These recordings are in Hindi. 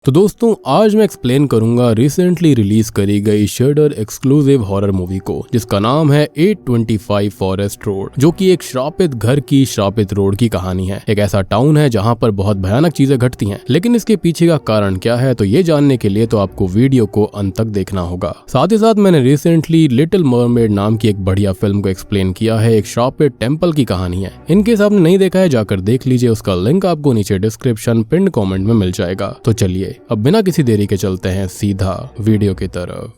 तो दोस्तों आज मैं एक्सप्लेन करूंगा रिसेंटली रिलीज करी गई शडर एक्सक्लूसिव हॉरर मूवी को जिसका नाम है 825 फॉरेस्ट रोड, जो कि एक श्रापित घर की श्रापित रोड की कहानी है। एक ऐसा टाउन है जहां पर बहुत भयानक चीजें घटती हैं, लेकिन इसके पीछे का कारण क्या है तो ये जानने के लिए तो आपको वीडियो को अंत तक देखना होगा। साथ ही साथ मैंने रिसेंटली लिटिल मरमेड नाम की एक बढ़िया फिल्म को एक्सप्लेन किया है। एक श्रापित टेम्पल की कहानी है। इनकेस आपने नहीं देखा है जाकर देख लीजिए, उसका लिंक आपको नीचे डिस्क्रिप्शन पिन कॉमेंट में मिल जाएगा। तो चलिए अब बिना किसी देरी के चलते हैं सीधा वीडियो की तरफ।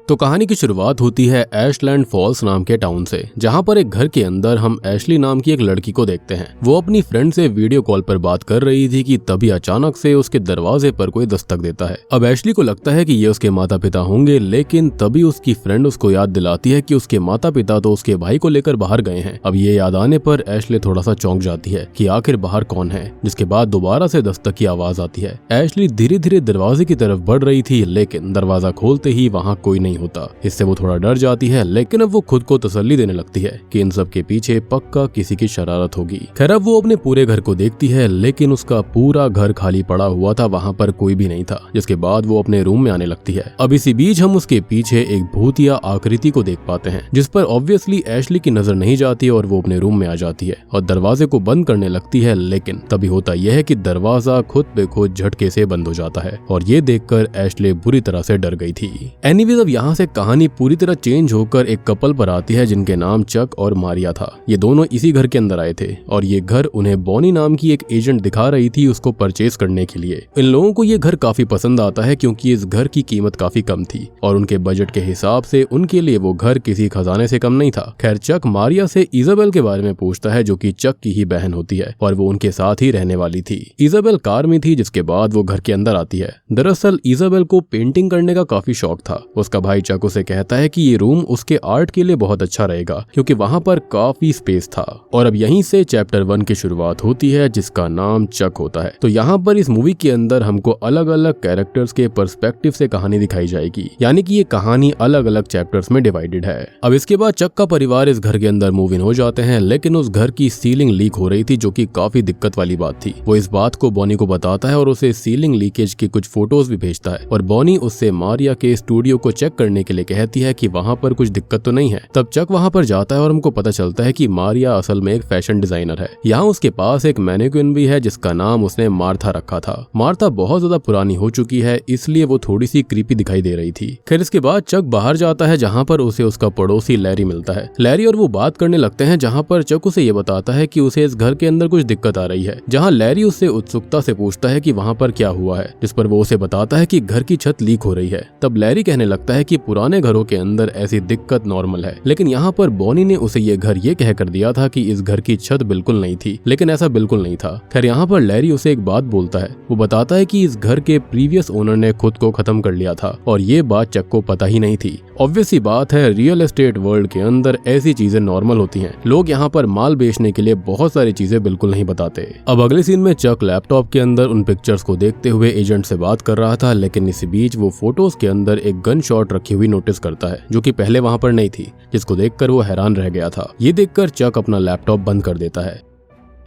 तो कहानी की शुरुआत होती है एशलैंड फॉल्स नाम के टाउन से, जहां पर एक घर के अंदर हम एशली नाम की एक लड़की को देखते हैं। वो अपनी फ्रेंड से वीडियो कॉल पर बात कर रही थी कि तभी अचानक से उसके दरवाजे पर कोई दस्तक देता है। अब एशली को लगता है कि ये उसके माता पिता होंगे, लेकिन तभी उसकी फ्रेंड उसको याद दिलाती है कि उसके माता पिता तो उसके भाई को लेकर बाहर गए हैं। अब ये याद आने पर एशली थोड़ा सा चौंक जाती है कि आखिर बाहर कौन है। जिसके बाद दोबारा से दस्तक की आवाज आती है। एशली धीरे धीरे दरवाजे की तरफ बढ़ रही थी, लेकिन दरवाजा खोलते ही वहाँ कोई नहीं होता। इससे वो थोड़ा डर जाती है, लेकिन अब वो खुद को तसल्ली देने लगती है कि इन सब के पीछे पक्का किसी की शरारत होगी। खैर अब वो अपने पूरे घर को देखती है, लेकिन उसका पूरा घर खाली पड़ा हुआ था, वहाँ पर कोई भी नहीं था। जिसके बाद वो अपने रूम में आने लगती है। अब इसी बीच हम उसके पीछे एक भूतिया आकृति को देख पाते हैं, जिस पर ऑब्वियसली एशली की नजर नहीं जाती और वो अपने रूम में आ जाती है और दरवाजे को बंद करने लगती है। लेकिन तभी होता यह है कि दरवाजा खुद पे खुद झटके से बंद हो जाता है और ये देखकर एशली बुरी तरह से डर गई थी। एनीवेज अब यहाँ से कहानी पूरी तरह चेंज होकर एक कपल पर आती है जिनके नाम चक और मारिया था। ये दोनों इसी घर के अंदर आए थे और ये घर उन्हें बॉनी नाम की एक एजेंट दिखा रही थी उसको परचेज करने के लिए। इन लोगों को ये घर काफी पसंद आता है क्योंकि इस घर की कीमत काफी कम थी और उनके बजट के हिसाब से उनके लिए वो घर किसी खजाने से कम नहीं था। खैर चक मारिया से इजाबेल के बारे में पूछता है, जो कि चक की ही बहन होती है और वो उनके साथ ही रहने वाली थी। इजाबेल कार में थी, जिसके बाद वो घर के अंदर आती है। दरअसल इजाबेल को पेंटिंग करने का काफी शौक था। उसका भाई चक उसे कहता है कि ये रूम उसके आर्ट के लिए बहुत अच्छा रहेगा क्योंकि वहाँ पर काफी स्पेस था। और अब यहीं से चैप्टर 1 की शुरुआत होती है, जिसका नाम चक होता है। तो यहाँ पर इस मूवी के अंदर हमको अलग अलग कैरेक्टर्स के पर्सपेक्टिव से कहानी दिखाई जाएगी, यानी कि ये कहानी अलग अलग चैप्टर्स में डिवाइडेड है। अब इसके बाद चक का परिवार इस घर के अंदर मूव इन हो जाते हैं, लेकिन उस घर की सीलिंग लीक हो रही थी, जो कि काफी दिक्कत वाली बात थी। वो इस बात को बॉनी को बताता है और उसे सीलिंग लीकेज की कुछ फोटोज भी भेजता है और बॉनी उससे मारिया के स्टूडियो को चेक करने के लिए कहती है कि वहाँ पर कुछ दिक्कत तो नहीं है। तब चक वहाँ पर जाता है और हमको पता चलता है कि मारिया असल में एक फैशन डिजाइनर है। यहाँ उसके पास एक मैनेक्विन भी है जिसका नाम उसने मार्था रखा था। मार्था बहुत ज्यादा पुरानी हो चुकी है, इसलिए वो थोड़ी सी क्रीपी दिखाई दे रही थी। खैर इसके बाद चक बाहर जाता है, जहाँ पर उसे उसका पड़ोसी लैरी मिलता है। लैरी और वो बात करने लगते हैं, जहाँ पर चक उसे ये बताता है कि उसे इस घर के अंदर कुछ दिक्कत आ रही है। जहाँ लैरी उससे उत्सुकता से पूछता है कि वहाँ पर क्या हुआ है, जिस पर वो उसे बताता है कि घर की छत लीक हो रही है। तब लैरी कहने लगता है कि पुराने घरों के अंदर ऐसी दिक्कत नॉर्मल है, लेकिन यहाँ पर बॉनी ने उसे ये घर ये कह कर दिया था कि इस घर की छत बिल्कुल नहीं थी, लेकिन ऐसा बिल्कुल नहीं था। खैर यहाँ पर लैरी उसे एक बात बोलता है। वो बताता है कि इस घर के प्रीवियस ओनर ने खुद को खत्म कर लिया था और ये बात चक को पता ही नहीं थी। ऑब्वियस सी बात है, रियल एस्टेट वर्ल्ड के अंदर ऐसी चीजें नॉर्मल होती हैं। लोग यहाँ पर माल बेचने के लिए बहुत सारी चीजें बिल्कुल नहीं बताते। अब अगले सीन में चक लैपटॉप के अंदर उन पिक्चर्स को देखते हुए एजेंट से बात कर रहा था, लेकिन इसी बीच वो फोटोज के अंदर एक गन शॉट रखी हुई नोटिस करता है, जो कि पहले वहाँ पर नहीं थी, जिसको देखकर वो हैरान रह गया था। ये देखकर चक अपना लैपटॉप बंद कर देता है।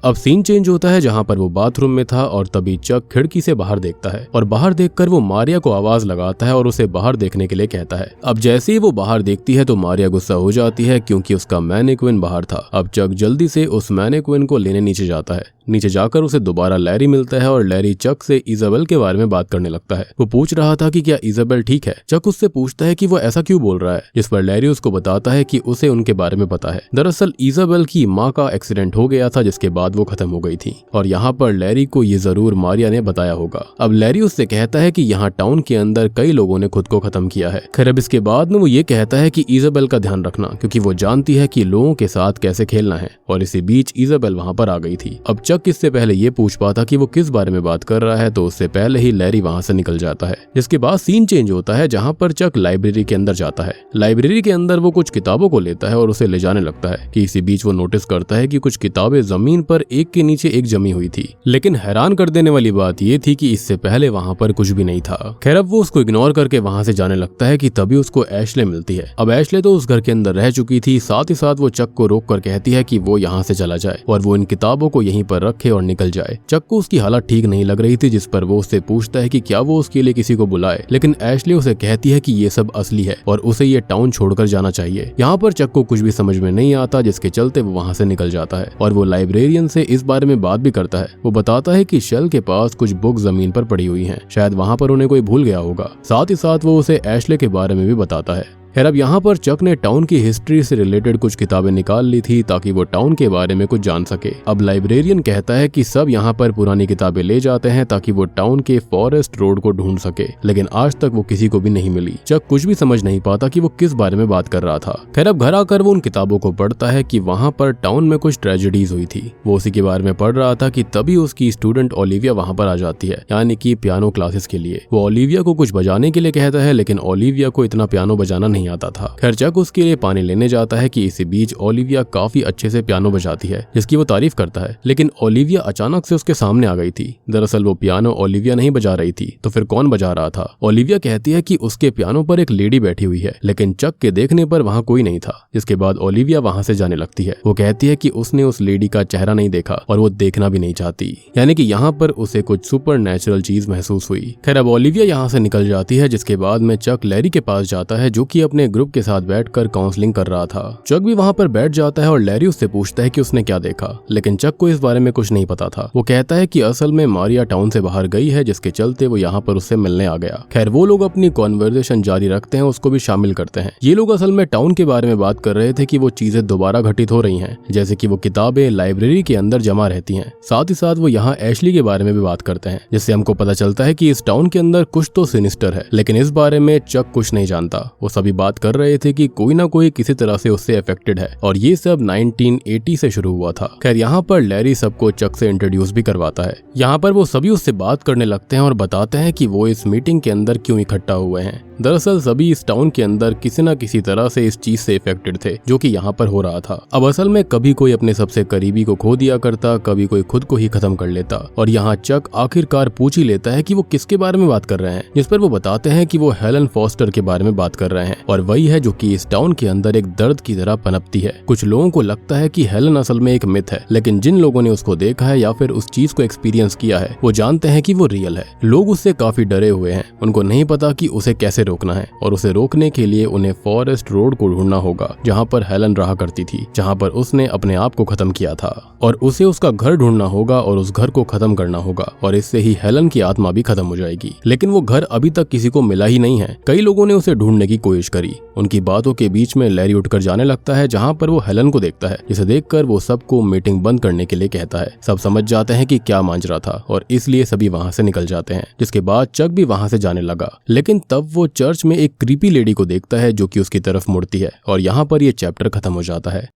अब सीन चेंज होता है, जहां पर वो बाथरूम में था और तभी चक खिड़की से बाहर देखता है और बाहर देखकर वो मारिया को आवाज लगाता है और उसे बाहर देखने के लिए कहता है। अब जैसे ही वो बाहर देखती है तो मारिया गुस्सा हो जाती है क्योंकि उसका मैनेक्विन बाहर था। अब चक जल्दी से उस मैनेक्विन को लेने नीचे जाता है। नीचे जाकर उसे दोबारा लैरी मिलता है और लैरी चक से इजाबेल के बारे में बात करने लगता है। वो पूछ रहा था कि क्या इजाबेल ठीक है। चक उससे पूछता है कि वो ऐसा क्यों बोल रहा है, जिस पर लैरी उसको बताता है कि उसे उनके बारे में पता है। दरअसल इजाबेल की माँ का एक्सीडेंट हो गया था, जिसके बाद वो खत्म हो गई थी और यहाँ पर लैरी को ये जरूर मारिया ने बताया होगा। अब लैरी उससे कहता है कि यहाँ टाउन के अंदर कई लोगों ने खुद को खत्म किया है। खैर अब इसके बाद में वो ये कहता है कि इजाबेल का ध्यान रखना, क्योंकि वो जानती है कि लोगों के साथ कैसे खेलना है। और इसी बीच इजाबेल वहाँ पर आ गई थी। अब चक इससे पहले ये पूछ पाता कि वो किस बारे में बात कर रहा है, तो उससे पहले ही लैरी वहाँ से निकल जाता है। जिसके बाद सीन चेंज होता है, जहाँ पर चक लाइब्रेरी के अंदर जाता है। लाइब्रेरी के अंदर वो कुछ किताबों को लेता है और उसे ले जाने लगता है कि इसी बीच वो नोटिस करता है कि कुछ किताबें जमीन पर एक के नीचे एक जमी हुई थी। लेकिन हैरान कर देने वाली बात ये थी कि इससे पहले वहाँ पर कुछ भी नहीं था। खैर अब वो उसको इग्नोर करके वहाँ से जाने लगता है कि तभी उसको एशले मिलती है। अब एशले तो उस घर के अंदर रह चुकी थी, साथ ही साथ वो चक को रोक कर कहती है कि वो यहाँ से चला जाए और वो इन किताबों को यहीं पर रखे और निकल जाए। चक को उसकी हालत ठीक नहीं लग रही थी, जिस पर वो उससे पूछता है कि क्या वो उसके लिए किसी को बुलाए, लेकिन एशली उसे कहती है कि ये सब असली है और उसे ये टाउन छोड़कर जाना चाहिए। यहाँ पर चक को कुछ भी समझ में नहीं आता, जिसके चलते वो वहाँ से निकल जाता है और वो लाइब्रेरियन से इस बारे में बात भी करता है। वो बताता है कि शेल के पास कुछ बुक जमीन पर पड़ी हुई हैं, शायद वहाँ पर उन्हें कोई भूल गया होगा। साथ ही साथ वो उसे एशले के बारे में भी बताता है। खैर, अब यहाँ पर चक ने टाउन की हिस्ट्री से रिलेटेड कुछ किताबें निकाल ली थी ताकि वो टाउन के बारे में कुछ जान सके। अब लाइब्रेरियन कहता है कि सब यहाँ पर पुरानी किताबें ले जाते हैं ताकि वो टाउन के फॉरेस्ट रोड को ढूंढ सके, लेकिन आज तक वो किसी को भी नहीं मिली। चक कुछ भी समझ नहीं पाता कि वो किस बारे में बात कर रहा था। खैर, अब घर आकर वो उन किताबों को पढ़ता है कि वहाँ पर टाउन में कुछ ट्रेजेडीज हुई थी। वो उसी के बारे में पढ़ रहा था कि तभी उसकी स्टूडेंट ओलिविया वहाँ पर आ जाती है, यानी कि पियानो क्लासेस के लिए। वो ओलिविया को कुछ बजाने के लिए कहता है, लेकिन ओलिविया को इतना पियानो बजाना नहीं आता था। खैर, चक उसके लिए पानी लेने जाता है कि इसी बीच ओलिविया काफी अच्छे से पियानो बजाती है, जिसकी वो तारीफ करता है। लेकिन ओलिविया अचानक से उसके सामने आ गई थी। दरअसल वो पियानो ओलिविया नहीं बजा रही थी, तो फिर कौन बजा रहा था? ओलिविया कहती है कि उसके पियानो पर एक लेडी बैठी हुई है, लेकिन चक के देखने पर वहाँ कोई नहीं था। जिसके बाद ओलिविया वहाँ से जाने लगती है। वो कहती है कि उसने उस लेडी का चेहरा नहीं देखा और वो देखना भी नहीं चाहती, यानी कि यहाँ पर उसे कुछ सुपर नेचुरल चीज महसूस हुई। खैर, अब ओलिविया यहाँ से निकल जाती है, जिसके बाद में चक लैरी के पास जाता है, जो कि अपने ग्रुप के साथ बैठकर काउंसलिंग कर रहा था। चक भी वहां पर बैठ जाता है और लैरी उससे पूछता है कि उसने क्या देखा, लेकिन चक को इस बारे में कुछ नहीं पता था। वो कहता है कि असल में मारिया टाउन से बाहर गई है, जिसके चलते वो यहाँ पर उससे मिलने आ गया। खैर, वो लोग अपनी कॉन्वर्सेशन जारी रखते हैं, उसको भी शामिल करते हैं। ये लोग असल में टाउन के बारे में बात कर रहे थे कि वो चीजें दोबारा घटित हो रही हैं, जैसे कि वो किताबें लाइब्रेरी के अंदर जमा रहती हैं। साथ ही साथ वो यहाँ एशली के बारे में भी बात करते हैं, जिससे हमको पता चलता है कि इस टाउन के अंदर कुछ तो सिनिस्टर है, लेकिन इस बारे में चक कुछ नहीं जानता। वो सभी बात कर रहे थे कि कोई ना कोई किसी तरह से उससे अफेक्टेड है और ये सब 1980 से शुरू हुआ था। खैर, यहाँ पर लैरी सबको चक से इंट्रोड्यूस भी करवाता है। यहाँ पर वो सभी उससे बात करने लगते हैं और बताते हैं कि वो इस मीटिंग के अंदर क्यों इकट्ठा हुए हैं। दरअसल सभी इस टाउन के अंदर किसी न किसी तरह से इस चीज से इफेक्टेड थे, जो कि यहाँ पर हो रहा था। अब असल में कभी कोई अपने सबसे करीबी को खो दिया करता, कभी कोई खुद को ही खत्म कर लेता, और यहाँ चक आखिरकार पूछ ही लेता है कि वो किसके बारे में बात कर रहे हैं, जिस पर वो बताते हैं कि वो हेलन फॉस्टर के बारे में बात कर रहे हैं, और वही है जो कि इस टाउन के अंदर एक दर्द की तरह पनपती है। कुछ लोगों को लगता है कि हेलन असल में एक मिथ है, लेकिन जिन लोगों ने उसको देखा है या फिर उस चीज को एक्सपीरियंस किया है, वो जानते हैं कि वो रियल है। लोग उससे काफी डरे हुए हैं, उनको नहीं पता कि उसे कैसे रोकना है, और उसे रोकने के लिए उन्हें फॉरेस्ट रोड को ढूंढना होगा, जहाँ पर हेलन रहा करती थी, जहाँ पर उसने अपने आप को खत्म किया था, और उसे उसका घर ढूंढना होगा और उस घर को खत्म करना होगा, और इससे ही हेलन की आत्मा भी खत्म हो जाएगी। लेकिन वो घर अभी तक किसी को मिला ही नहीं है। कई लोगों ने उसे ढूंढने की कोशिश करी। उनकी बातों के बीच में लैरी उठकर जाने लगता है, जहाँ पर वो हेलन को देखता है, जिसे देखकर वो सबको मीटिंग बंद करने के लिए कहता है। सब समझ जाते हैं कि क्या मांजरा था, और इसलिए सभी वहाँ से निकल जाते हैं। जिसके बाद चक भी वहाँ से जाने लगा, लेकिन तब वो चर्च में एक क्रीपी लेडी को देखता है, जो कि उसकी तरफ मुड़ती है, और यहाँ पर ये चैप्टर खत्म हो जाता है।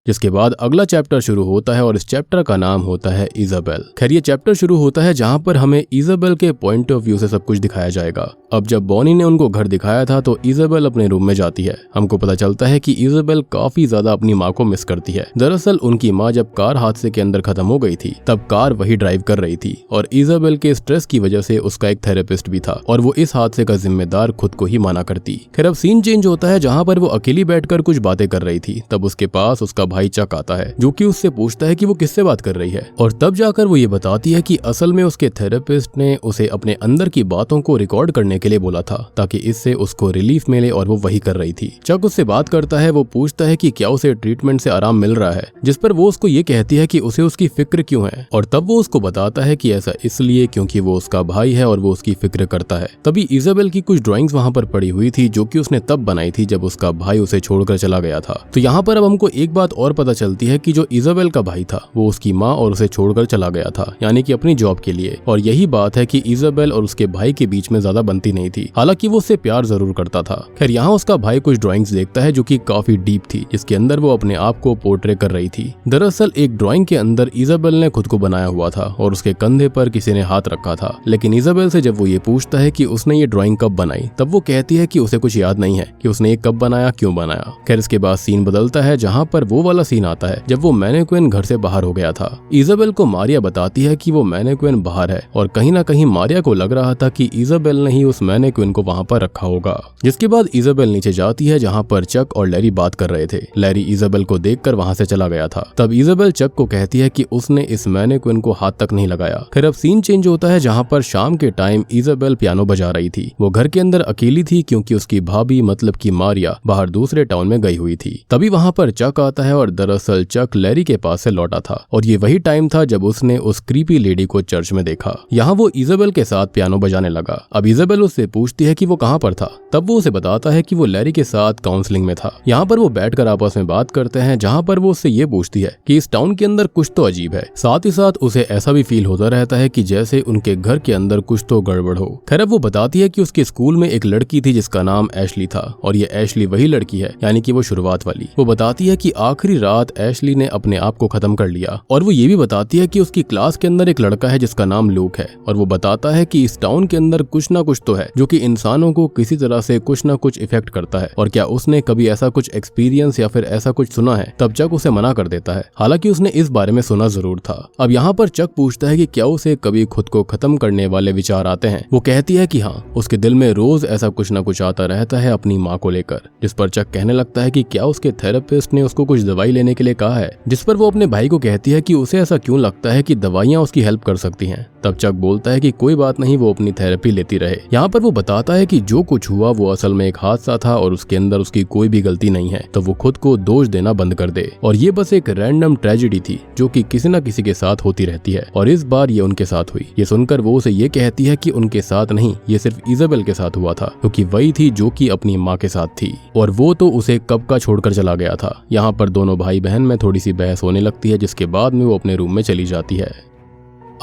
जिसके बाद अगला चैप्टर शुरू होता है, और इस चैप्टर का नाम होता है इजाबेल। खैर, ये चैप्टर शुरू होता है जहाँ पर हमें इजाबेल के पॉइंट ऑफ व्यू से सब कुछ दिखाया जाएगा। अब जब बॉनी ने उनको घर दिखाया था, तो इजाबेल अपने रूम में जाती है। हमको पता चलता है कि इजाबेल काफी ज्यादा अपनी माँ को मिस करती है। दरअसल उनकी माँ जब कार हादसे के अंदर खत्म हो गई थी, तब कार वही ड्राइव कर रही थी, और इजाबेल के स्ट्रेस की वजह से उसका एक थेरेपिस्ट भी था, और वो इस हादसे का जिम्मेदार खुद को ही माना करती। खैर, अब सीन चेंज होता है जहाँ पर वो अकेली बैठकर कुछ बातें कर रही थी। तब उसके पास उसका भाई चक आता है, जो कि उससे पूछता है कि वो किससे बात कर रही है, और तब जाकर वो ये बताती है कि असल में उसके थेरेपिस्ट ने उसे अपने अंदर की बातों को रिकॉर्ड करने के लिए बोला था, ताकि इससे उसको रिलीफ मिले, और वो वही कर रही थी। चक उससे बात करता है। वो पूछता है कि क्या उसे ट्रीटमेंट से आराम मिल रहा है, जिस पर वो उसको ये कहती है कि उसे उसकी फिक्र क्यों है, और तब वो उसको बताता है कि ऐसा इसलिए क्योंकि वो उसका भाई है और वो उसकी फिक्र करता है। तभी इजाबेल की कुछ ड्राइंग्स वहाँ पर पड़ी हुई थी, जो कि उसने तब बनाई थी जब उसका भाई उसे छोड़कर चला गया था। तो यहाँ पर अब हमको एक बात और पता चलती है कि जो इजाबेल का भाई था, वो उसकी माँ और उसे छोड़कर चला गया था, यानी कि अपनी जॉब के लिए। और यही बात है कि इजाबेल और उसके भाई के बीच में ज्यादा बनती नहीं थी, हालांकि वो उससे प्यार जरूर करता था। खैर, यहाँ उसका भाई कुछ ड्राइंग्स देखता है, जो कि काफी डीप थी, जिसके अंदर वो अपने आप को पोर्ट्रे कर रही थी। दरअसल एक ड्राइंग के अंदर इजाबेल ने खुद को बनाया हुआ था, और उसके कंधे पर किसी ने हाथ रखा था। लेकिन इजाबेल से जब वो ये पूछता है कि उसने ये ड्राइंग कब बनाई, तब वो कहती है कि उसे कुछ याद नहीं है कि उसने ये कब बनाया, क्यों बनाया। खैर, इसके बाद सीन बदलता है, जहाँ पर वो वाला वाला सीन आता है जब वो मैनेक्विन घर से बाहर हो गया था। इजाबेल को मारिया बताती है कि वो मैनेक्विन बाहर है और कहीं ना कहीं मारिया को लग रहा था कि इजाबेल ने ही उस मैनेक्विन को वहां पर रखा होगा। जिसके बाद इजाबेल नीचे जाती है जहां पर चक और लैरी बात कर रहे थे। लैरी इजाबेल को देखकर वहां से चला गया था। तब इजाबेल चक को कहती है कि उसने इस मैनेक्विन को हाथ तक नहीं लगाया। फिर अब सीन चेंज होता है जहां पर शाम के टाइम इजाबेल पियानो बजा रही थी। वो घर के अंदर अकेली थी क्योंकि उसकी भाभी मतलब कि मारिया बाहर दूसरे टाउन में गई हुई थी। तभी वहां पर चक आता है और दरअसल चक लैरी के पास से लौटा था और ये वही टाइम था जब उसने उस क्रीपी लेडी को चर्च में देखा। यहाँ वो इजाबेल के साथ पियानो बजाने लगा। अब इजाबेल उससे पूछती है कि वो कहाँ पर था। तब वो उसे बताता है कि वो लैरी के साथ काउंसलिंग में था। यहाँ पर वो बैठकर आपस में बात करते हैं जहाँ पर वो उससे ये पूछती है कि इस टाउन के अंदर कुछ तो अजीब है। साथ ही साथ उसे ऐसा भी फील होता रहता है कि जैसे उनके घर के अंदर कुछ तो गड़बड़ हो। खैर अब वो बताती है कि उसके स्कूल में एक लड़की थी जिसका नाम एशली था और ये एशली वही लड़की है यानी कि वो शुरुआत वाली। वो बताती है कि आखिरी रात एशली ने अपने आप को खत्म कर लिया और वो ये भी बताती है कि उसकी क्लास के अंदर एक लड़का है जिसका नाम लूक है और वो बताता है कि इस टाउन के अंदर कुछ ना कुछ तो है जो कि इंसानों को किसी तरह से कुछ ना कुछ इफेक्ट करता है और क्या उसने कभी ऐसा कुछ एक्सपीरियंस या फिर ऐसा कुछ सुना है। तब चक उसे मना कर देता है, हालांकि उसने इस बारे में सुना जरूर था। अब यहाँ पर चक पूछता है कि क्या उसे कभी खुद को खत्म करने वाले विचार आते हैं। वो कहती है कि हाँ, उसके दिल में रोज ऐसा कुछ ना कुछ आता रहता है अपनी माँ को लेकर। जिस पर चक कहने लगता है कि क्या उसके थेरेपिस्ट ने उसको कुछ दवाई लेने के लिए कहा है। जिस पर वो अपने भाई को कहती है कि उसे ऐसा क्यों लगता है कि दवाइयाँ उसकी हेल्प कर सकती हैं। तब चक बोलता है कि कोई बात नहीं, वो अपनी थेरेपी लेती रहे। यहाँ पर वो बताता है कि जो कुछ हुआ वो असल में एक हादसा था और उसके अंदर उसकी कोई भी गलती नहीं है, तो वो खुद को दोष देना बंद कर दे और ये बस एक रैंडम ट्रेजेडी थी जो कि किसी न किसी के साथ होती रहती है और इस बार ये उनके साथ हुई। ये सुनकर वो उसे ये कहती है कि उनके साथ नहीं, ये सिर्फ इजाबेल के साथ हुआ था क्योंकि वही थी जो कि अपनी माँ के साथ थी और वो तो उसे कब का छोड़कर चला गया था। यहाँ पर दोनों भाई बहन में थोड़ी सी बहस होने लगती है जिसके बाद में वो अपने रूम में चली जाती है।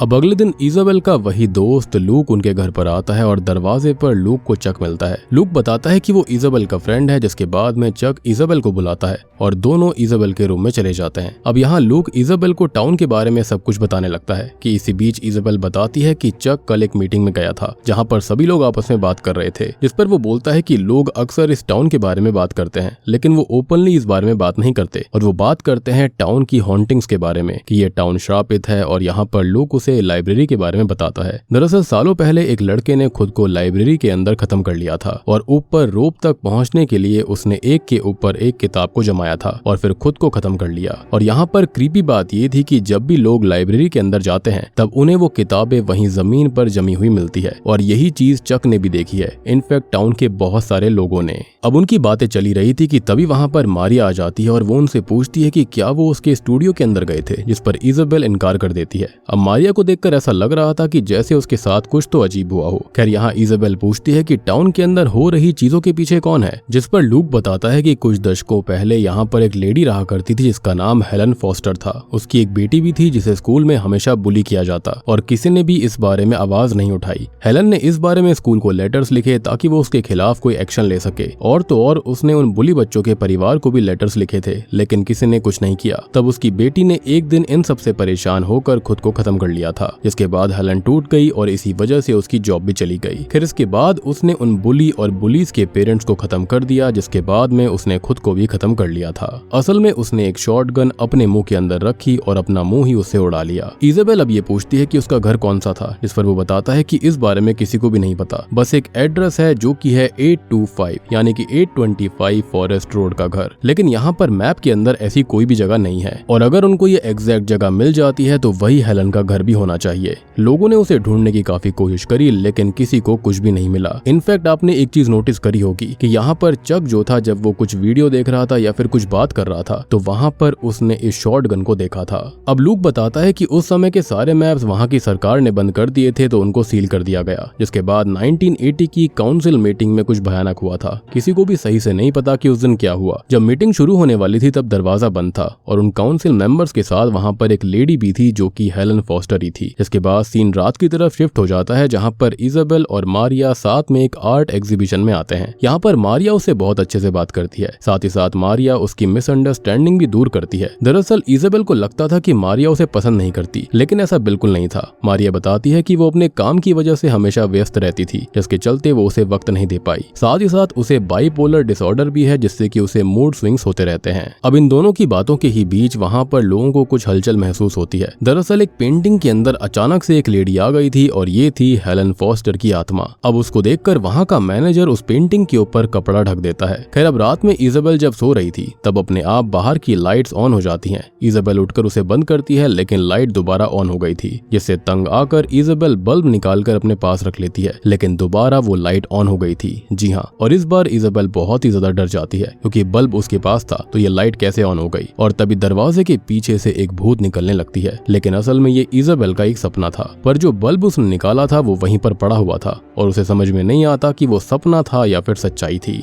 अब अगले दिन इजाबेल का वही दोस्त लूक उनके घर पर आता है और दरवाजे पर लूक को चक मिलता है। लूक बताता है कि वो इजाबेल का फ्रेंड है, जिसके बाद में चक इजाबेल को बुलाता है और दोनों इजाबेल के रूम में चले जाते हैं। अब यहाँ लूक इजाबेल को टाउन के बारे में सब कुछ बताने लगता है कि इसी बीच इजाबेल बताती है कि चक कल एक मीटिंग में गया था जहाँ पर सभी लोग आपस में बात कर रहे थे। जिस पर वो बोलता है कि लोग अक्सर इस टाउन के बारे में बात करते हैं लेकिन वो ओपनली इस बारे में बात नहीं करते और वो बात करते हैं टाउन की हॉन्टिंग्स के बारे में कि ये टाउन श्रापित है। और यहाँ पर लूक उसे लाइब्रेरी के बारे में बताता है। दरअसल सालों पहले एक लड़के ने खुद को लाइब्रेरी के अंदर खत्म कर लिया था और ऊपर रोप तक पहुंचने के लिए उसने एक के ऊपर एक किताब को जमाया था और फिर खुद को खत्म कर लिया। और यहाँ पर क्रीपी बात ये थी कि जब भी लोग लाइब्रेरी के अंदर जाते हैं तब उन्हें वो किताबें वहीं जमीन पर जमी हुई मिलती है और यही चीज चक ने भी देखी है, इनफैक्ट टाउन के बहुत सारे लोगों ने। अब उनकी बातें चली रही थी कि तभी वहाँ पर मारिया आ जाती है और वो उनसे पूछती है कि क्या वो उसके स्टूडियो के अंदर गए थे, जिस पर इजाबेल इनकार कर देती है। अब मारिया को देखकर ऐसा लग रहा था कि जैसे उसके साथ कुछ तो अजीब हुआ हो। खैर यहाँ इजाबेल पूछती है कि टाउन के अंदर हो रही चीजों के पीछे कौन है, जिस पर लूक बताता है कि कुछ दशकों पहले यहाँ पर एक लेडी रहा करती थी जिसका नाम हेलन फॉस्टर था। उसकी एक बेटी भी थी जिसे स्कूल में हमेशा बुली किया जाता और किसी ने भी इस बारे में आवाज नहीं उठाई। हेलन ने इस बारे में स्कूल को लेटर्स लिखे ताकि वो उसके खिलाफ कोई एक्शन ले सके और तो और उसने उन बुली बच्चों के परिवार को भी लेटर्स लिखे थे लेकिन किसी ने कुछ नहीं किया। तब उसकी बेटी ने एक दिन इन सबसे परेशान होकर खुद को खत्म कर लिया था, जिसके बाद हेलन टूट गई और इसी वजह से उसकी जॉब भी चली गई। फिर इसके बाद उसने उन बुली और बुलीज के पेरेंट्स को खत्म कर दिया, जिसके बाद में उसने खुद को भी खत्म कर लिया था। असल में उसने एक शॉटगन अपने मुंह के अंदर रखी और अपना मुंह ही उससे उड़ा लिया। इजाबेल अब ये पूछती है कि उसका घर कौन सा था, जिस पर वो बताता है कि इस बारे में किसी को भी नहीं पता, बस एक एड्रेस है जो कि है 825 यानी कि 825 फॉरेस्ट रोड का घर। लेकिन यहाँ पर मैप के अंदर ऐसी कोई भी जगह नहीं है और अगर उनको ये एग्जैक्ट जगह मिल जाती है तो वही हेलन का घर भी होना चाहिए। लोगों ने उसे ढूंढने की काफी कोशिश करी लेकिन किसी को कुछ भी नहीं मिला। इनफैक्ट आपने एक चीज नोटिस करी होगी कि यहाँ पर चक जो था जब वो कुछ वीडियो देख रहा था या फिर कुछ बात कर रहा था तो वहाँ पर उसने इस शॉटगन को देखा था। अब लूक बताता है कि उस समय के सारे मैप्स वहाँ की सरकार ने बंद कर दिए थे तो उनको सील कर दिया गया। जिसके बाद 1980 की काउंसिल मीटिंग में कुछ भयानक हुआ था। किसी को भी सही से नहीं पता कि उस दिन क्या हुआ। जब मीटिंग शुरू होने वाली थी तब दरवाजा बंद था और उन काउंसिल मेंबर्स के साथ वहाँ पर एक लेडी भी थी जो कि हेलन फॉस्टर रही थी। इसके बाद सीन रात की तरफ शिफ्ट हो जाता है जहाँ पर इजाबेल और मारिया साथ में एक आर्ट एग्जीबिशन में आते हैं। यहाँ पर मारिया उसे बहुत अच्छे से बात करती है, साथ ही साथ मारिया उसकी मिसअंडरस्टैंडिंग भी दूर करती है। दरअसल इजाबेल को लगता था कि मारिया उसे पसंद नहीं करती, लेकिन ऐसा बिल्कुल नहीं था। मारिया बताती है कि वो अपने काम की वजह से हमेशा व्यस्त रहती थी, जिसके चलते वो उसे वक्त नहीं दे पाई। साथ ही साथ उसे बाइपोलर डिसऑर्डर भी है, जिससे कि उसे मूड स्विंग्स होते रहते हैं। अब इन दोनों की बातों के ही बीच वहाँ पर लोगों को कुछ हलचल महसूस होती है। दरअसल एक पेंटिंग के अंदर अचानक से एक लेडी आ गई थी और ये थी हेलन फॉस्टर की आत्मा। अब उसको देखकर वहाँ का मैनेजर उस पेंटिंग के ऊपर कपड़ा ढक देता है। खैर अब रात में इजाबेल जब सो रही थी तब अपने आप बाहर की लाइट्स ऑन हो जाती हैं। इजाबेल उठकर उसे बंद करती है, लेकिन लाइट दोबारा ऑन हो गई थी, जिससे तंग आकर इजाबेल बल्ब निकालकर अपने पास रख लेती है, लेकिन दोबारा वो लाइट ऑन हो गई थी। जी हाँ, और इस बार इजाबेल बहुत ही ज्यादा डर जाती है क्योंकि बल्ब उसके पास था तो ये लाइट कैसे ऑन हो गई। और तभी दरवाजे के पीछे से एक भूत निकलने लगती है, लेकिन असल में ये इजाबेल का एक सपना था। पर जो बल्ब उसने निकाला था वो वहीं पर पड़ा हुआ था और उसे समझ में नहीं आता कि वो सपना था या फिर सच्चाई थी।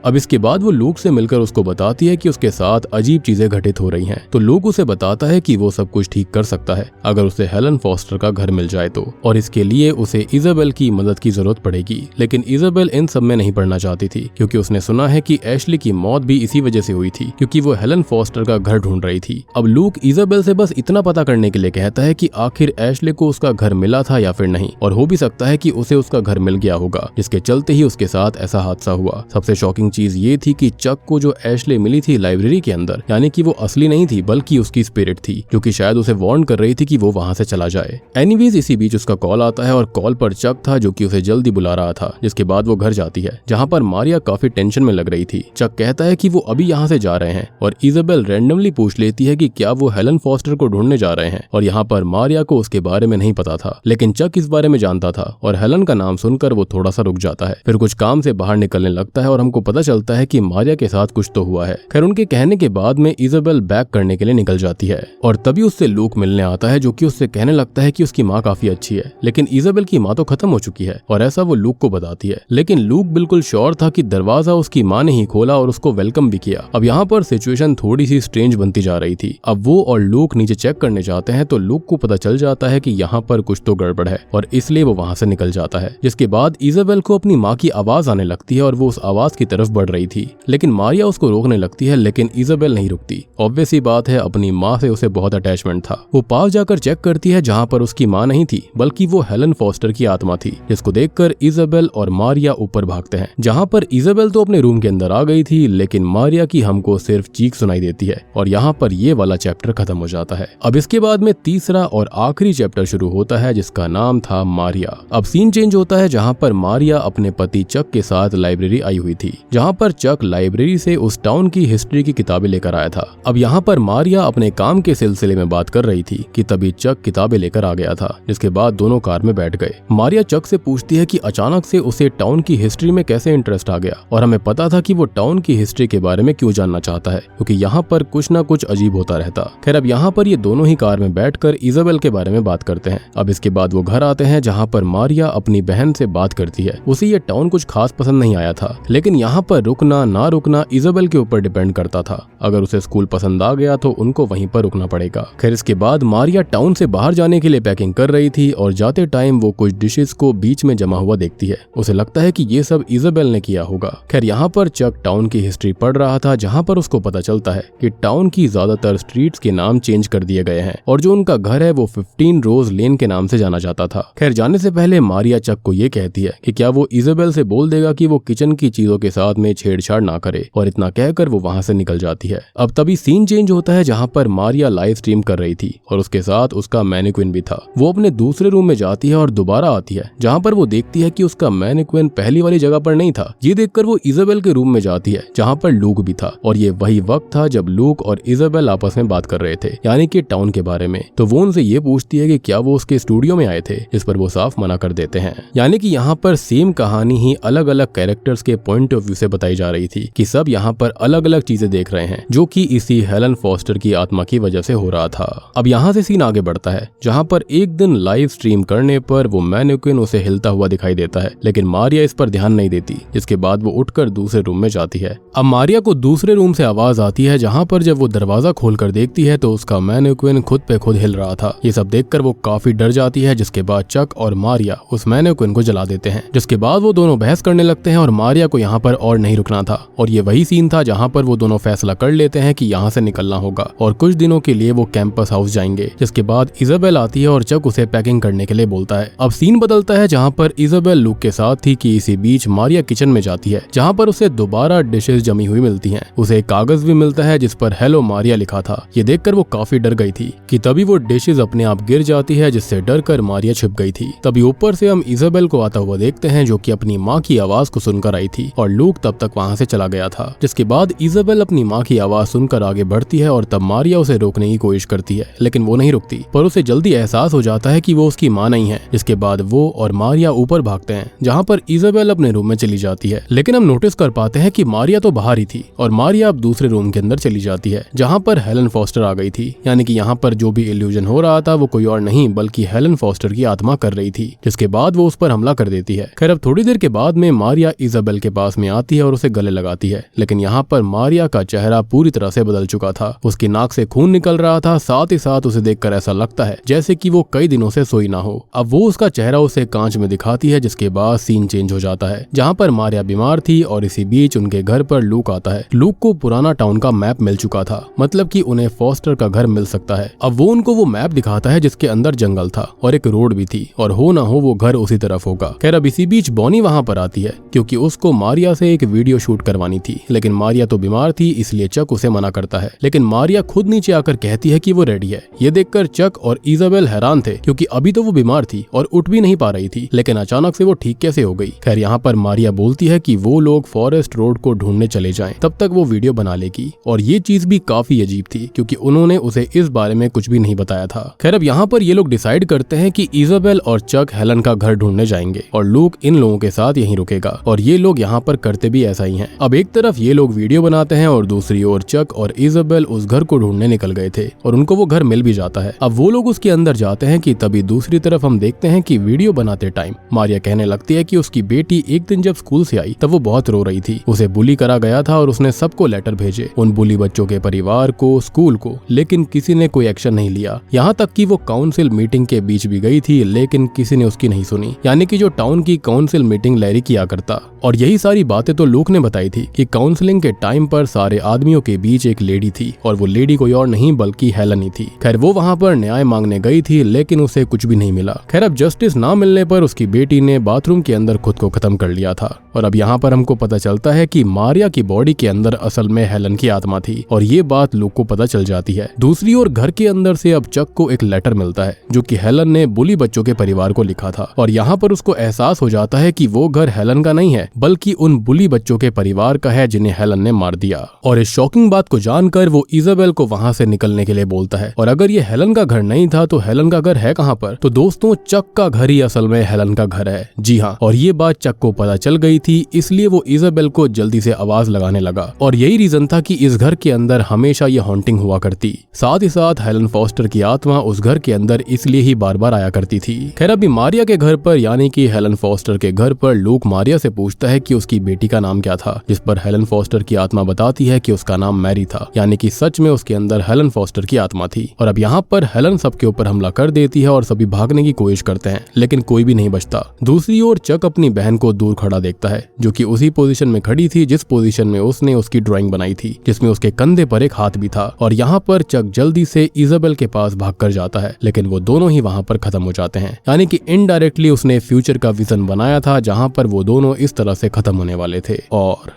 अब इसके बाद वो लूक से मिलकर उसको बताती है कि उसके साथ अजीब चीजें घटित हो रही हैं। तो लूक उसे बताता है कि वो सब कुछ ठीक कर सकता है अगर उसे हेलन फॉस्टर का घर मिल जाए तो, और इसके लिए उसे इजाबेल की मदद की जरूरत पड़ेगी। लेकिन इजाबेल इन सब में नहीं पड़ना चाहती थी क्योंकि उसने सुना है कि एशली की मौत भी इसी वजह से हुई थी क्योंकि वो हेलन फॉस्टर का घर ढूंढ रही थी। अब लूक इजाबेल से बस इतना पता करने के लिए कहता है कि आखिर एशली को उसका घर मिला था या फिर नहीं, और हो भी सकता है कि उसे उसका घर मिल गया होगा, जिसके चलते ही उसके साथ ऐसा हादसा हुआ। सबसे शॉकिंग चीज ये थी कि चक को जो एशले मिली थी लाइब्रेरी के अंदर, यानी कि वो असली नहीं थी बल्कि उसकी स्पिरिट थी जो कि शायद उसे वार्न कर रही थी कि वो वहां से चला जाए। एनीवेज इसी बीच उसका कॉल आता है और कॉल पर चक था जो कि उसे जल्दी बुला रहा था, जिसके बाद वो घर जाती है जहां पर मारिया काफी टेंशन में लग रही थी। चक कहता है कि वो अभी यहाँ से जा रहे हैं और इजाबेल रैंडमली पूछ लेती है कि क्या वो हेलन फॉस्टर को ढूंढने जा रहे हैं, और यहाँ पर मारिया को उसके बारे में नहीं पता था, लेकिन चक इस बारे में जानता था और हेलन का नाम सुनकर वो थोड़ा सा रुक जाता है। फिर कुछ काम से बाहर निकलने लगता है और हमको पता चलता है कि मारिया के साथ कुछ तो हुआ है। खैर उनके कहने के बाद में इजाबेल बैक करने के लिए निकल जाती है और तभी उससे लूक मिलने आता है जो कि उससे कहने लगता है कि उसकी माँ काफी अच्छी है, लेकिन इजाबेल की माँ तो खत्म हो चुकी है, और ऐसा वो लूक को बताती है। लेकिन लूक बिल्कुल श्योर था कि दरवाजा उसकी माँ ने ही खोला और उसको वेलकम भी किया। अब यहाँ पर सिचुएशन थोड़ी सी स्ट्रेंज बनती जा रही थी। अब वो और लूक नीचे चेक करने जाते हैं तो लूक को पता चल जाता है कि यहाँ पर कुछ तो गड़बड़ है और इसलिए वो वहां से निकल जाता है। जिसके बाद इजाबेल को अपनी माँ की आवाज आने लगती है और वो उस आवाज की तरफ बढ़ रही थी, लेकिन मारिया उसको रोकने लगती है, लेकिन इजाबेल नहीं रुकती। ऑब्वियस सी बात है, अपनी माँ से उसे बहुत अटैचमेंट था। वो पास जाकर चेक करती है जहाँ पर उसकी माँ नहीं थी बल्कि वो हेलन फॉस्टर की आत्मा थी, जिसको देखकर इजाबेल और मारिया ऊपर भागते हैं। जहाँ पर इजाबेल तो अपने रूम के अंदर आ गई थी, लेकिन मारिया की हमको सिर्फ चीख सुनाई देती है और यहाँ पर ये वाला चैप्टर खत्म हो जाता है। अब इसके बाद में तीसरा और आखिरी चैप्टर शुरू होता है जिसका नाम था मारिया। अब सीन चेंज होता है जहाँ पर मारिया अपने पति चक के साथ लाइब्रेरी आई हुई थी, जहाँ पर चक लाइब्रेरी से उस टाउन की हिस्ट्री की किताबें लेकर आया था। अब यहाँ पर मारिया अपने काम के सिलसिले में बात कर रही थी कि तभी चक किताबें लेकर आ गया था, जिसके बाद दोनों कार में बैठ गए। मारिया चक से पूछती है कि अचानक से उसे टाउन की हिस्ट्री में कैसे इंटरेस्ट आ गया, और हमें पता था कि वो टाउन की हिस्ट्री के बारे में क्यों जानना चाहता है क्योंकि यहाँ पर कुछ ना कुछ अजीब होता रहता। खैर अब यहाँ पर ये दोनों ही कार में बैठकर इजाबेल के बारे में बात करते हैं। अब इसके बाद वो घर आते हैं जहाँ पर मारिया अपनी बहन से बात करती है। उसे ये टाउन कुछ खास पसंद नहीं आया था, लेकिन यहाँ पर रुकना ना रुकना इजाबेल के ऊपर डिपेंड करता था। अगर उसे स्कूल पसंद आ गया तो उनको वहीं पर रुकना पड़ेगा। खैर इसके बाद मारिया टाउन से बाहर जाने के लिए पैकिंग कर रही थी और जाते टाइम वो कुछ डिशेस को बीच में जमा हुआ देखती है। उसे लगता है कि ये सब इजाबेल ने किया होगा। खैर यहाँ पर चक टाउन की हिस्ट्री पढ़ रहा था जहाँ पर उसको पता चलता है कि टाउन की ज्यादातर स्ट्रीट्स के नाम चेंज कर दिए गए हैं और जो उनका घर है वो 15 रोज लेन के नाम से जाना जाता था। खैर जाने से पहले मारिया चक को ये कहती है कि क्या वो इजाबेल से बोल देगा कि वो किचन की चीजों के साथ में छेड़छाड़ ना करे, और इतना कहकर वो वहां से निकल जाती है। अब तभी सीन चेंज होता है जहाँ पर मारिया लाइव स्ट्रीम कर रही थी और उसके साथ उसका मैनिक्विन भी था। वो अपने दूसरे रूम में जाती है और दोबारा आती है जहाँ पर वो देखती है कि उसका मैनिक्विन पहली वाली जगह पर नहीं था। ये देखकर वो इजाबेल के रूम में जाती है जहाँ पर लूक भी था, और ये वही वक्त था जब लूक और इजाबेल आपस में बात कर रहे थे, यानी कि टाउन के बारे में। तो वो उनसे ये पूछती है कि क्या वो उसके स्टूडियो में आए थे, इस पर वो साफ मना कर देते हैं। यानी कि यहाँ पर सेम कहानी ही अलग अलग कैरेक्टर्स के पॉइंट ऑफ व्यू से से बताई जा रही थी कि सब यहाँ पर अलग अलग चीजें देख रहे हैं जो कि इसी हेलन फॉस्टर की आत्मा की वजह से हो रहा था। अब यहाँ से सीन आगे बढ़ता है जहाँ पर एक दिन लाइव स्ट्रीम करने पर वो मैनिक्विन उसे हिलता हुआ दिखाई देता है, लेकिन मारिया इस पर ध्यान नहीं देती, जिसके बाद वो उठकर दूसरे रूम में जाती है। अब मारिया को दूसरे रूम से आवाज आती है जहाँ पर जब वो दरवाजा खोलकर देखती है तो उसका मैनिक्विन खुद पे खुद हिल रहा था। ये सब देखकर वो काफी डर जाती है, जिसके बाद चक और मारिया उस मैनिक्विन को जला देते हैं, जिसके बाद वो दोनों बहस करने लगते हैं और मारिया को यहाँ पर और नहीं रुकना था। और ये वही सीन था जहाँ पर वो दोनों फैसला कर लेते हैं कि यहाँ से निकलना होगा और कुछ दिनों के लिए वो कैंपस हाउस जाएंगे। जिसके बाद इजाबेल आती है और चक उसे पैकिंग करने के लिए बोलता है। अब सीन बदलता है जहाँ पर इजाबेल लूक के साथ थी कि इसी बीच मारिया किचन में जाती है जहाँ पर उसे दोबारा डिशेस जमी हुई मिलती हैं। उसे एक कागज भी मिलता है जिस पर हेलो मारिया लिखा था। ये देखकर वो काफी डर गई थी कि तभी वो डिशेस अपने आप गिर जाती है, जिससे डर कर मारिया छिप गई थी। तभी ऊपर से हम इजाबेल को आता हुआ देखते हैं जो कि अपनी माँ की आवाज को सुनकर आई थी और लूक तब तक वहाँ से चला गया था। जिसके बाद इजाबेल अपनी माँ की आवाज सुनकर आगे बढ़ती है और तब मारिया उसे रोकने की कोशिश करती है, लेकिन वो नहीं रुकती। पर उसे जल्दी एहसास हो जाता है कि वो उसकी माँ नहीं है। जिसके बाद वो और मारिया ऊपर भागते हैं जहाँ पर इजाबेल अपने रूम में चली जाती है, लेकिन हम नोटिस कर पाते हैं कि मारिया तो बाहर ही थी और मारिया अब दूसरे रूम के अंदर चली जाती है जहाँ पर हेलन फॉस्टर आ गई थी। यानी कि यहाँ पर जो भी इल्यूजन हो रहा था वो कोई और नहीं बल्कि हेलन फॉस्टर की आत्मा कर रही थी, जिसके बाद वो उस पर हमला कर देती है। खैर अब थोड़ी देर के बाद में मारिया इजाबेल के पास में आती है और उसे गले लगाती है, लेकिन यहाँ पर मारिया का चेहरा पूरी तरह से बदल चुका था। उसकी नाक से खून निकल रहा था, साथ ही साथ उसे देखकर ऐसा लगता है जैसे कि वो कई दिनों से सोई ना हो। अब वो उसका चेहरा उसे कांच में दिखाती है, जिसके बाद सीन चेंज हो जाता है जहाँ पर मारिया बीमार थी और इसी बीच उनके घर पर लूक आता है। लूक को पुराना टाउन का मैप मिल चुका था, मतलब कि उन्हें फॉस्टर का घर मिल सकता है। अब वो उनको वो मैप दिखाता है जिसके अंदर जंगल था और एक रोड भी थी और हो ना हो वो घर उसी तरफ होगा। खैर अब इसी बीच बॉनी वहाँ पर आती है क्योंकि उसको मारिया से एक वीडियो शूट करवानी थी, लेकिन मारिया तो बीमार थी इसलिए चक उसे मना करता है। लेकिन मारिया खुद नीचे आकर कहती है कि वो रेडी है। ये देखकर चक और इजाबेल हैरान थे क्योंकि अभी तो वो बीमार थी और उठ भी नहीं पा रही थी, लेकिन अचानक से वो ठीक कैसे हो गई। खैर यहाँ पर मारिया बोलती है कि वो लोग फॉरेस्ट रोड को ढूंढने चले जाएं, तब तक वो वीडियो बना लेगी। और ये चीज भी काफी अजीब थी क्योंकि उन्होंने उसे इस बारे में कुछ भी नहीं बताया था। खैर अब यहाँ पर ये लोग डिसाइड करते हैं कि इजाबेल और चक हेलन का घर ढूंढने जाएंगे और लूक इन लोगों के साथ यहीं रुकेगा और ये लोग यहाँ पर करते भी ऐसा ही हैं। अब एक तरफ ये लोग वीडियो बनाते हैं और दूसरी ओर चक और इजाबेल उस घर को ढूंढने निकल गए थे और उनको वो घर मिल भी जाता है। अब वो लोग उसके अंदर जाते हैं कि तभी दूसरी तरफ हम देखते हैं कि वीडियो बनाते टाइम मारिया कहने लगती है कि उसकी बेटी एक दिन जब स्कूल से आई तब वो बहुत रो रही थी। उसे बुली करा गया था और उसने सबको लेटर भेजे, उन बुली बच्चों के परिवार को, स्कूल को, लेकिन किसी ने कोई एक्शन नहीं लिया। यहाँ तक कि वो काउंसिल मीटिंग के बीच भी गई थी लेकिन किसी ने उसकी नहीं सुनी। यानी कि जो टाउन की काउंसिल मीटिंग लैरी किया करता। और यही सारी बातें तो लूक ने बताई थी कि काउंसलिंग के टाइम पर सारे आदमियों के बीच एक लेडी थी और वो लेडी कोई और नहीं बल्कि हेलन ही थी। खैर वो वहाँ पर न्याय मांगने गई थी लेकिन उसे कुछ भी नहीं मिला। खैर अब जस्टिस ना मिलने पर उसकी बेटी ने बाथरूम के अंदर खुद को खत्म कर लिया था। और अब यहाँ पर हमको पता चलता है कि मारिया की बॉडी के अंदर असल में हेलन की आत्मा थी और ये बात लूक को पता चल जाती है। दूसरी ओर घर के अंदर से अब चक को एक लेटर मिलता है जो कि हेलन ने बुली बच्चों के परिवार को लिखा था और यहाँ पर उसको एहसास हो जाता है कि वो घर हेलन का नहीं है बल्कि उन बुली बच्चों के परिवार का है जिन्हें हेलन ने मार दिया। और इस शॉकिंग बात को जानकर वो इजाबेल को वहाँ से निकलने के लिए बोलता है। और अगर ये हेलन का घर नहीं था तो हेलन का घर है कहाँ पर? तो दोस्तों चक का घर ही असल में हेलन का घर है। जी हाँ, और ये बात चक को पता चल गई थी इसलिए वो इजाबेल को जल्दी से आवाज लगाने लगा और यही रीजन था कि इस घर के अंदर हमेशा ये हॉन्टिंग हुआ करती। साथ ही साथ हेलन फॉस्टर की आत्मा उस घर के अंदर इसलिए ही बार बार आया करती थी। खैर अभी मारिया के घर पर यानी कि हेलन फॉस्टर के घर पर लूक मारिया से पूछता है कि उसकी बेटी का नाम क्या था, जिस पर हेलन फॉस्टर की आत्मा बताती है कि उसका नाम मैरी था। यानी कि सच में उसके अंदर हेलन फॉस्टर की आत्मा थी। और अब यहाँ पर हेलन सबके ऊपर हमला कर देती है और सभी भागने की कोशिश करते हैं लेकिन कोई भी नहीं बचता। दूसरी ओर चक अपनी बहन को दूर खड़ा देखता है जो कि उसी पोजीशन में खड़ी थी जिस पोजीशन में उसने उसकी ड्राइंग बनाई थी, जिसमें उसके कंधे पर एक हाथ भी था। और यहाँ पर चक जल्दी से इजाबेल के पास भागकर जाता है लेकिन वो दोनों ही वहाँ पर खत्म हो जाते हैं। यानी कि इनडायरेक्टली उसने फ्यूचर का विजन बनाया था जहाँ पर वो दोनों इस तरह से खत्म होने वाले थे। और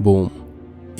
बूम,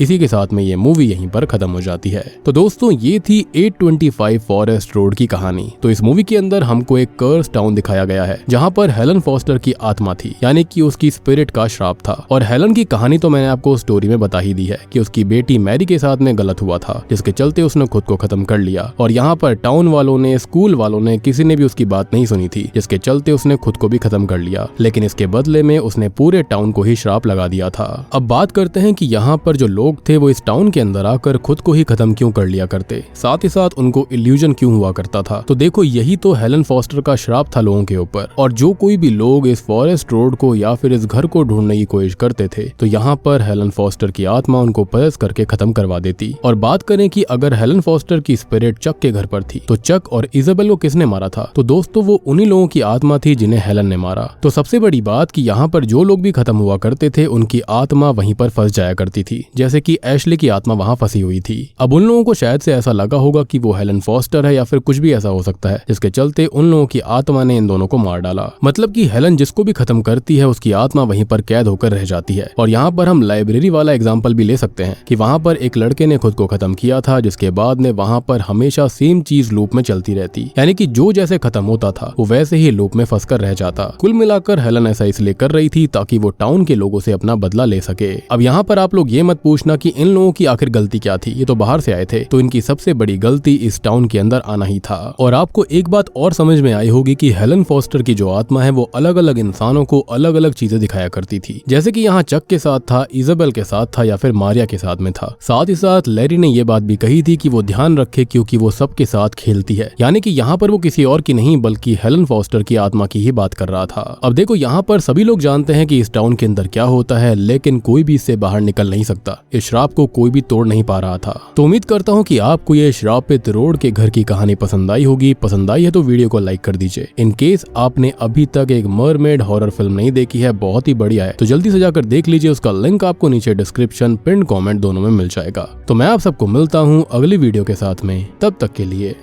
इसी के साथ में ये मूवी यहीं पर खत्म हो जाती है। तो दोस्तों ये थी 825 फॉरेस्ट रोड की कहानी। तो इस मूवी के अंदर हमको एक कर्स टाउन दिखाया गया है जहाँ पर हेलन फॉस्टर की आत्मा थी, यानी कि उसकी स्पिरिट का श्राप था। और हेलन की कहानी तो मैंने आपको स्टोरी में बता ही दी है कि उसकी बेटी मैरी के साथ में गलत हुआ था, जिसके चलते उसने खुद को खत्म कर लिया। और यहाँ पर टाउन वालों ने, स्कूल वालों ने, किसी ने भी उसकी बात नहीं सुनी थी, जिसके चलते उसने खुद को भी खत्म कर लिया। लेकिन इसके बदले में उसने पूरे टाउन को ही श्राप लगा दिया था। अब बात करते हैं कि यहाँ पर जो लोग थे वो इस टाउन के अंदर आकर खुद को ही खत्म क्यों कर लिया करते, साथ ही साथ उनको इल्यूजन क्यों हुआ करता था। तो देखो यही तो हेलन फॉस्टर का श्राप था लोगों के ऊपर। और जो कोई भी लोग इस फॉरेस्ट रोड को या फिर इस घर को ढूंढने की कोशिश करते थे तो यहाँ पर हेलन फॉस्टर की आत्मा उनको पजस करके खत्म करवा देती। और बात करें कि अगर हेलन फॉस्टर की स्पिरिट चक के घर पर थी तो चक और इजाबेल को किसने मारा था? तो दोस्तों वो उन्हीं लोगों की आत्मा थी जिन्हें हेलन ने मारा। तो सबसे बड़ी बात कि यहाँ पर जो लोग भी खत्म हुआ करते थे उनकी आत्मा वहीं पर फंस जाया करती थी, जैसे कि एशली की आत्मा वहां फंसी हुई थी। अब उन लोगों को शायद से ऐसा लगा होगा कि वो हेलन फॉस्टर है या फिर कुछ भी ऐसा हो सकता है, जिसके चलते उन लोगों की आत्मा ने इन दोनों को मार डाला। मतलब कि हेलन जिसको भी खत्म करती है उसकी आत्मा वहीं पर कैद होकर रह जाती है। और यहाँ पर हम लाइब्रेरी वाला एग्जाम्पल भी ले सकते हैं कि वहां पर एक लड़के ने खुद को खत्म किया था, जिसके बाद में वहां पर हमेशा सेम चीज लूप में चलती रहती, यानी कि जो जैसे खत्म होता था वो वैसे ही लूप में फंसकर रह जाता। कुल मिलाकर हेलन ऐसा इसलिए कर रही थी ताकि वो टाउन के लोगों से अपना बदला ले सके। अब यहाँ पर आप लोग ये मत पूछना कि इन लोगों की आखिर गलती क्या थी, ये तो बाहर से आए थे, तो इनकी सबसे बड़ी गलती इस टाउन के अंदर आना ही था। और आपको एक बात और समझ में आई होगी कि हेलन फॉस्टर की जो आत्मा है वो अलग अलग इंसानों को अलग अलग चीजें दिखाया करती थी, जैसे कि यहाँ चक के साथ था, इजाबेल के साथ था या फिर मारिया के साथ में था। साथ ही साथ लैरी ने ये बात भी कही थी कि वो ध्यान रखे क्योंकि वो सबके साथ खेलती है, यानी कि यहाँ पर वो किसी और की नहीं बल्कि हेलन फॉस्टर की आत्मा की ही बात कर रहा था। अब देखो यहाँ पर सभी लोग जानते हैं कि इस टाउन के अंदर क्या होता है, लेकिन कोई भी इससे बाहर निकल नहीं सकता। इस श्राप को कोई भी तोड़ नहीं पा रहा था। तो उम्मीद करता हूँ कि आपको ये श्रापित रोड के घर की कहानी पसंद आई होगी। पसंद आई है तो वीडियो को लाइक कर दीजिए। इन केस आपने अभी तक एक मरमेड हॉरर फिल्म नहीं देखी है, बहुत ही बढ़िया है, तो जल्दी से जाकर देख लीजिए। उसका लिंक आपको नीचे डिस्क्रिप्शन, पिन कमेंट दोनों में मिल जाएगा। तो मैं आप सबको मिलता हूँ अगली वीडियो के साथ में, तब तक के लिए